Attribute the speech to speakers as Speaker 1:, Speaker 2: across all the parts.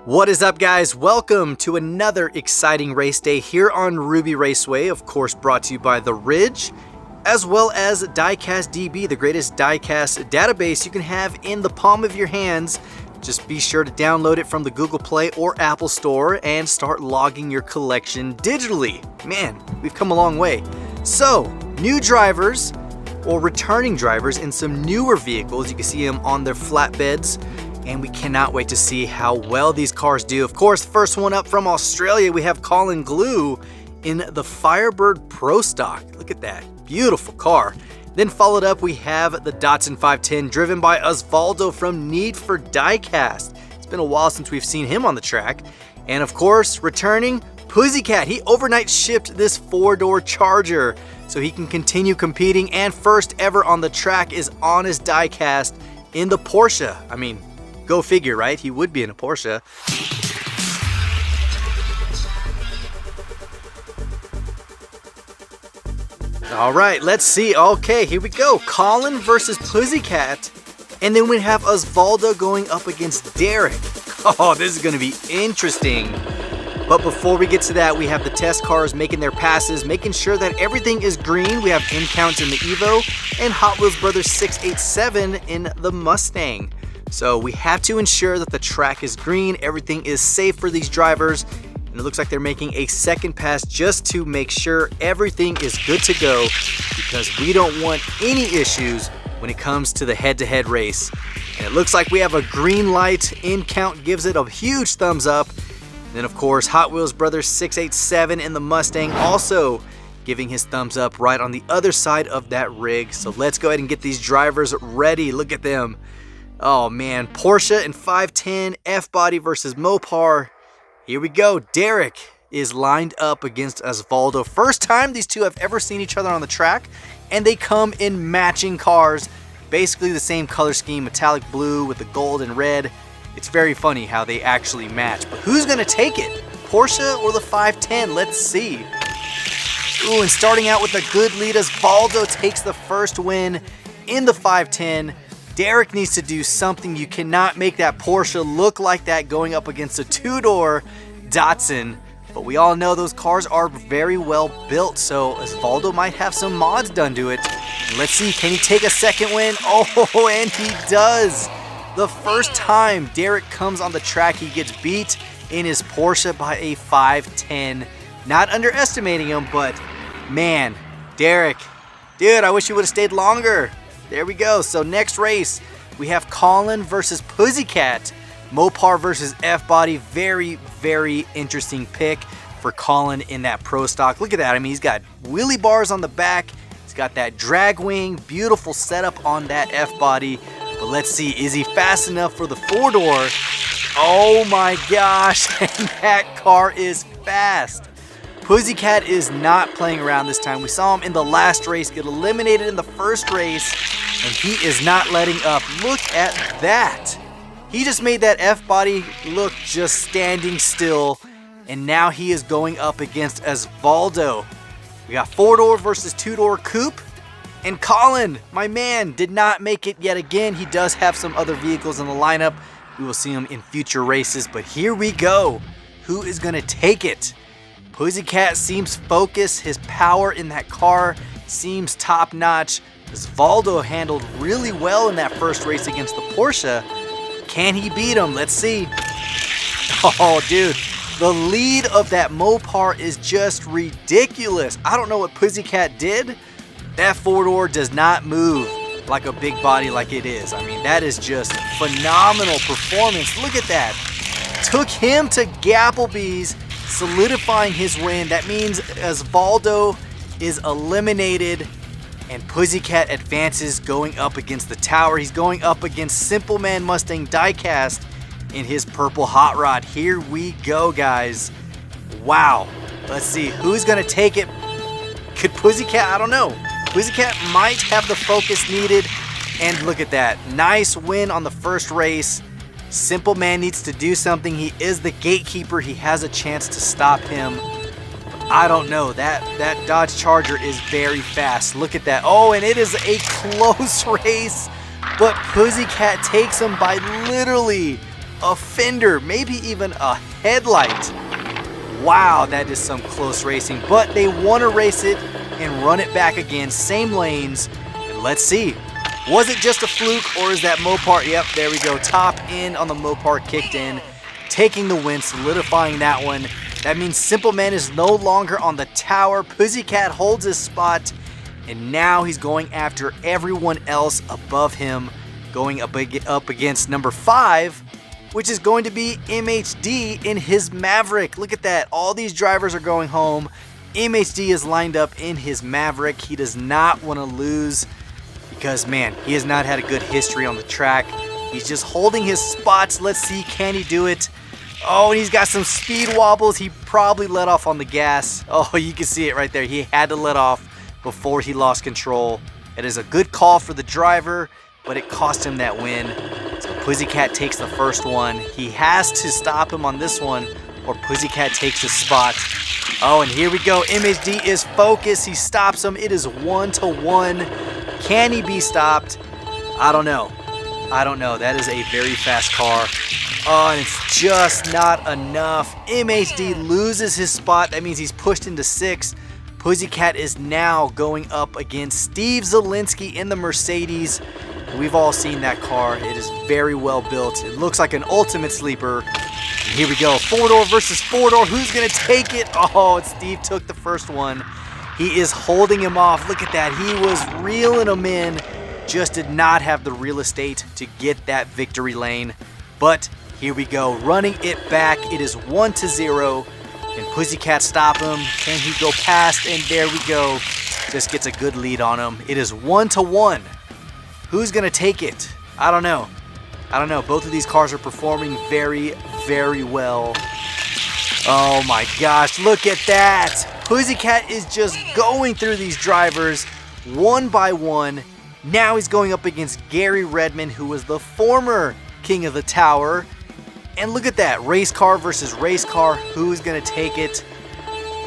Speaker 1: What is up, guys? Welcome to another exciting race day here on Ruby Raceway, of course brought to you by The Ridge, as well as DIECAST DB, the greatest diecast database you can have in the palm of your hands. Just be sure to download it from the Google Play or Apple Store and start logging your collection digitally. Man, we've come a long way. So, new drivers or returning drivers in some newer vehicles. You can see them on their flatbeds. And we cannot wait to see how well these cars do. Of course, first one up from Australia, we have Colin Glue in the Firebird Pro Stock. Look at that, beautiful car. Then followed up, we have the Datsun 510 driven by Osvaldo from Need for Diecast. It's been a while since we've seen him on the track. And of course, returning, Pussycat. He overnight shipped this four-door Charger so he can continue competing. And first ever on the track is Honest Diecast in the Porsche. I mean, go figure, right? He would be in a Porsche. All right, let's see. Okay, here we go. Colin versus Pussycat. And then we have Osvaldo going up against Derek. Oh, this is going to be interesting. But before we get to that, we have the test cars making their passes, making sure that everything is green. We have in counts in the Evo and Hot Wheels Brothers 687 in the Mustang. So we have to ensure that the track is green, everything is safe for these drivers, and it looks like they're making a second pass just to make sure everything is good to go, because we don't want any issues when it comes to the head-to-head race. And it looks like we have a green light. In count gives it a huge thumbs up. And then of course Hot Wheels Brothers 687 in the Mustang also giving his thumbs up right on the other side of that rig. So let's go ahead and get these drivers ready. Look at them. Oh man, Porsche and 510 F-Body versus Mopar. Here we go. Derek is lined up against Osvaldo. First time these two have ever seen each other on the track, and they come in matching cars. Basically the same color scheme, metallic blue with the gold and red. It's very funny how they actually match. But who's gonna take it? Porsche or the 510? Let's see. Ooh, and starting out with a good lead, Osvaldo takes the first win in the 510. Derek needs to do something. You cannot make that Porsche look like that going up against a two-door Datsun. But we all know those cars are very well built, so Osvaldo might have some mods done to it. Let's see, can he take a second win? Oh, and he does. The first time Derek comes on the track, he gets beat in his Porsche by a 510. Not underestimating him, but man, Derek, dude, I wish you would have stayed longer. There we go. So next race, we have Colin versus Pussycat. Mopar versus F-Body. Very, very interesting pick for Colin in that Pro Stock. Look at that. I mean, he's got wheelie bars on the back. He's got that drag wing. Beautiful setup on that F-Body. But let's see, is he fast enough for the four-door? Oh my gosh, and that car is fast. Pussycat is not playing around this time. We saw him in the last race get eliminated in the first race, and he is not letting up. Look at that. He just made that F-Body look just standing still, and now he is going up against Osvaldo. We got four-door versus two-door coupe, and Colin, my man, did not make it yet again. He does have some other vehicles in the lineup. We will see him in future races, but here we go. Who is going to take it? Pussycat seems focused. His power in that car seems top-notch. Osvaldo handled really well in that first race against the Porsche. Can he beat him? Let's see. Oh, dude. The lead of that Mopar is just ridiculous. I don't know what Pussycat did. That four-door does not move like a big body like it is. I mean, that is just phenomenal performance. Look at that. Took him to Gapplebee's, solidifying his win. That means Osvaldo is eliminated and Pussycat advances going up against the tower. He's going up against Simple Man Mustang Diecast in his purple hot rod. Here we go, guys. Wow. Let's see who's gonna take it. Could Pussycat? I don't know. Pussycat might have the focus needed. And look at that. Nice win on the first race. Simple Man needs to do something. He is the gatekeeper. He has a chance to stop him. I don't know. That Dodge Charger is very fast. Look at that. Oh, and it is a close race. But Pussycat takes him by literally a fender, maybe even a headlight. Wow, that is some close racing, but they want to race it and run it back again, same lanes. And let's see, was it just a fluke or is that Mopar? Yep, there we go, top end on the Mopar kicked in, taking the win, solidifying that one. That means Simple Man is no longer on the tower. Pussycat holds his spot, and now he's going after everyone else above him, going up against number 5, which is going to be MHD in his Maverick. Look at that. All these drivers are going home. MHD is lined up in his Maverick. He does not want to lose because, man, he has not had a good history on the track. He's just holding his spots. Let's see, can he do it? Oh, and he's got some speed wobbles. He probably let off on the gas. Oh, you can see it right there. He had to let off before he lost control. It is a good call for the driver, but it cost him that win. So Pussycat takes the first one. He has to stop him on this one or Pussycat takes his spot. Oh, and here we go. MHD is focused. He stops him. It is 1-1. Can he be stopped? I don't know. That is a very fast car. Oh, and it's just not enough. MHD loses his spot. That means he's pushed into 6th. Pussycat is now going up against Steve Zielinski in the Mercedes. We've all seen that car. It is very well built. It looks like an ultimate sleeper. And here we go. 4-door versus 4-door. Who's going to take it? Oh, Steve took the first one. He is holding him off. Look at that. He was reeling him in. Just did not have the real estate to get that victory lane. But here we go. Running it back. It is 1-0. Can Pussycat stop him? Can he go past? And there we go. Just gets a good lead on him. It is 1-1. Who's going to take it? I don't know. Both of these cars are performing very, very well. Oh my gosh, look at that. Pussycat is just going through these drivers one by one. Now he's going up against Gary Redman, who was the former king of the tower. And look at that, race car versus race car. Who's going to take it?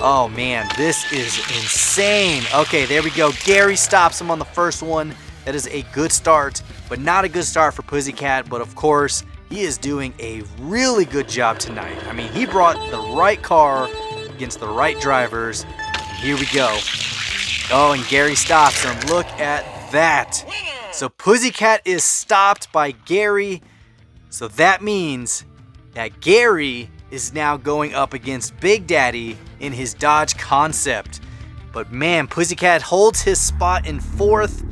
Speaker 1: Oh man, this is insane. Okay, there we go. Gary stops him on the first one. That is a good start, but not a good start for Pussycat. But of course, he is doing a really good job tonight. I mean, he brought the right car against the right drivers. And here we go. Oh, and Gary stops him. Look at that. So Pussycat is stopped by Gary. So that means that Gary is now going up against Big Daddy in his Dodge Concept. But man, Pussycat holds his spot in 4th.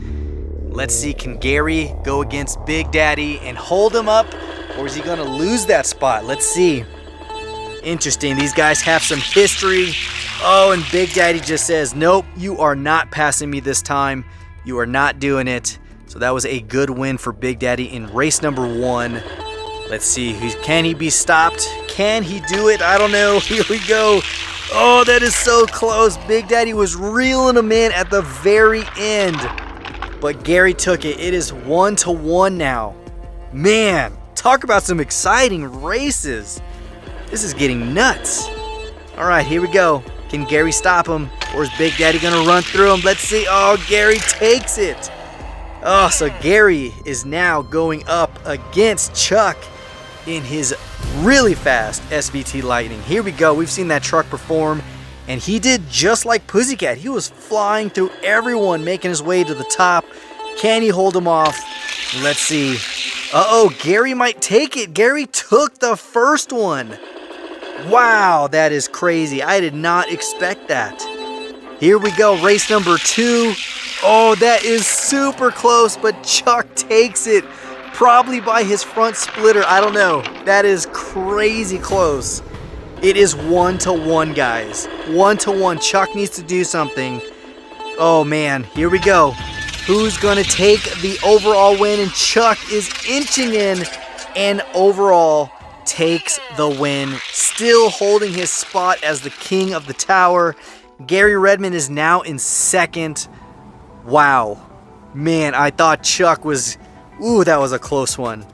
Speaker 1: Let's see, can Gary go against Big Daddy and hold him up? Or is he going to lose that spot? Let's see. Interesting. These guys have some history. Oh, and Big Daddy just says, nope, you are not passing me this time. You are not doing it. So that was a good win for Big Daddy in race number 1. Let's see. Can he be stopped? Can he do it? I don't know. Here we go. Oh, that is so close. Big Daddy was reeling him in at the very end. But Gary took it. It is 1-1 now. Man, talk about some exciting races. This is getting nuts. All right, here we go. Can Gary stop him? Or is Big Daddy going to run through him? Let's see. Oh, Gary takes it. Oh, so Gary is now going up against Chuck in his really fast SVT Lightning. Here we go. We've seen that truck perform. And he did just like Pussycat. He was flying through everyone, making his way to the top. Can he hold him off? Let's see. Uh-oh, Gary might take it. Gary took the first one. Wow, that is crazy. I did not expect that. Here we go, race number 2. Oh, that is super close, but Chuck takes it. Probably by his front splitter. I don't know. That is crazy close. It is 1-1, guys. 1-1. Chuck needs to do something. Oh, man. Here we go. Who's going to take the overall win? And Chuck is inching in and overall takes the win. Still holding his spot as the king of the tower. Gary Redman is now in 2nd. Wow. Man, I thought Chuck was... Ooh, that was a close one.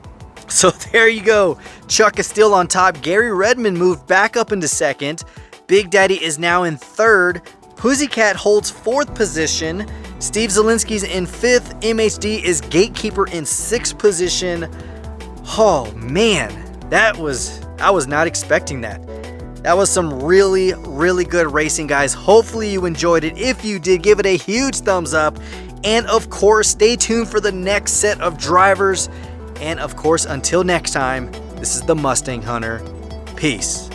Speaker 1: So there you go. Chuck is still on top. Gary Redman moved back up into 2nd. Big Daddy is now in 3rd. Pussycat holds 4th position. Steve Zielinski's in 5th. MHD is gatekeeper in 6th position. Oh, man. I was not expecting that. That was some really, really good racing, guys. Hopefully you enjoyed it. If you did, give it a huge thumbs up. And of course, stay tuned for the next set of drivers. And of course, until next time, this is the Mustang Hunter. Peace.